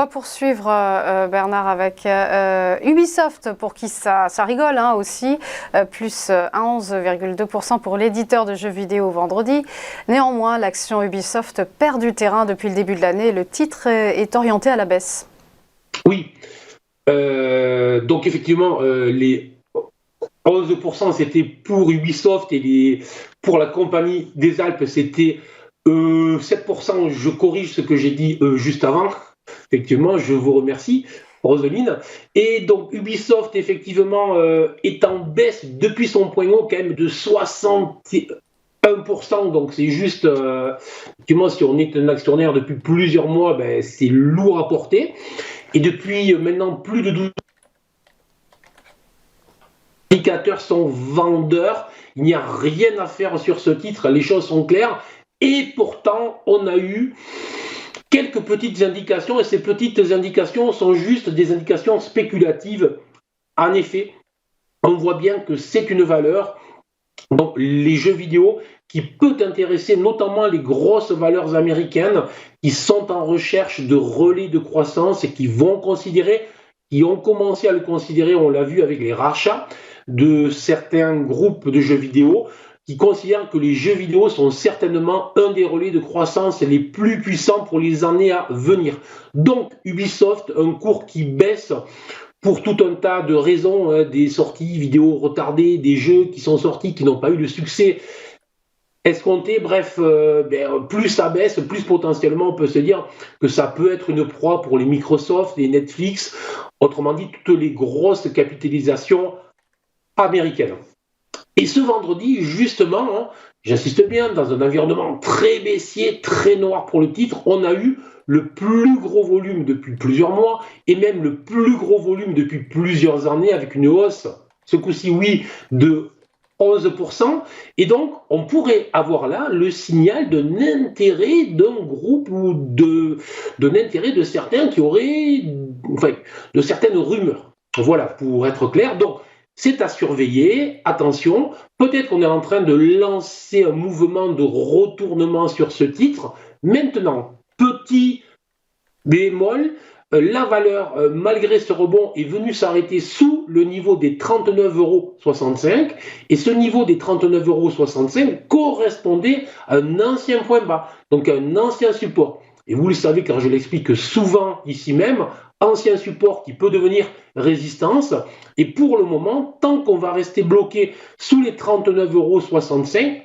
va poursuivre, Bernard, avec Ubisoft, pour qui ça rigole aussi, plus 11,2% pour l'éditeur de jeux vidéo vendredi. Néanmoins, l'action Ubisoft perd du terrain depuis le début de l'année. Le titre est orienté à la baisse. Oui, donc effectivement, les 11% c'était pour Ubisoft et pour la compagnie des Alpes c'était 7%. Je corrige ce que j'ai dit juste avant. Effectivement, je vous remercie, Roseline. Et donc Ubisoft, effectivement, est en baisse depuis son point haut quand même de 61%. Donc c'est juste, effectivement, si on est un actionnaire depuis plusieurs mois, c'est lourd à porter. Et depuis maintenant plus de 12 indicateurs sont vendeurs. Il n'y a rien à faire sur ce titre, les choses sont claires. Et pourtant, on a eu quelques petites indications, et ces petites indications sont juste des indications spéculatives. En effet, on voit bien que c'est une valeur, donc les jeux vidéo, qui peut intéresser notamment les grosses valeurs américaines qui sont en recherche de relais de croissance et qui ont commencé à le considérer, on l'a vu avec les rachats de certains groupes de jeux vidéo, qui considèrent que les jeux vidéo sont certainement un des relais de croissance les plus puissants pour les années à venir. Donc Ubisoft, un cours qui baisse pour tout un tas de raisons, des sorties vidéo retardées, des jeux qui sont sortis qui n'ont pas eu le succès escompté. Bref, plus ça baisse, plus potentiellement on peut se dire que ça peut être une proie pour les Microsoft, les Netflix, autrement dit toutes les grosses capitalisations américaines. Et ce vendredi, justement, j'insiste bien, dans un environnement très baissier, très noir pour le titre, on a eu le plus gros volume depuis plusieurs mois, et même le plus gros volume depuis plusieurs années, avec une hausse, ce coup-ci, oui, de 11%. Et donc, on pourrait avoir là le signal d'un intérêt d'un groupe ou d'un intérêt de certains qui auraient, de certaines rumeurs. Voilà, pour être clair. Donc, c'est à surveiller, attention, peut-être qu'on est en train de lancer un mouvement de retournement sur ce titre. Maintenant, petit bémol, la valeur, malgré ce rebond, est venue s'arrêter sous le niveau des 39,65 €. Et ce niveau des 39,65 € correspondait à un ancien point bas, donc à un ancien support. Et vous le savez, car je l'explique souvent ici même, ancien support qui peut devenir résistance. Et pour le moment, tant qu'on va rester bloqué sous les 39,65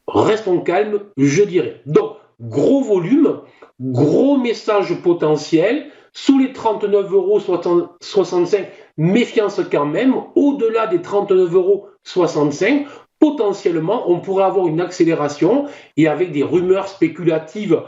€, restons calmes, je dirais. Donc, gros volume, gros message potentiel, sous les 39,65 €, méfiance quand même, au-delà des 39,65 €, potentiellement, on pourrait avoir une accélération, et avec des rumeurs spéculatives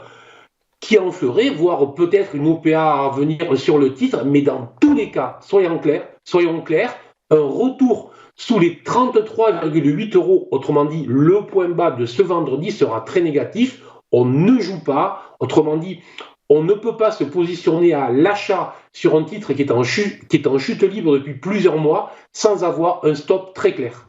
qui enfleraient, voire peut-être une OPA à venir sur le titre, mais dans tous les cas, soyons clairs, un retour sous les 33,8 €, autrement dit, le point bas de ce vendredi sera très négatif. On ne joue pas, autrement dit, on ne peut pas se positionner à l'achat sur un titre qui est en chute libre depuis plusieurs mois sans avoir un stop très clair.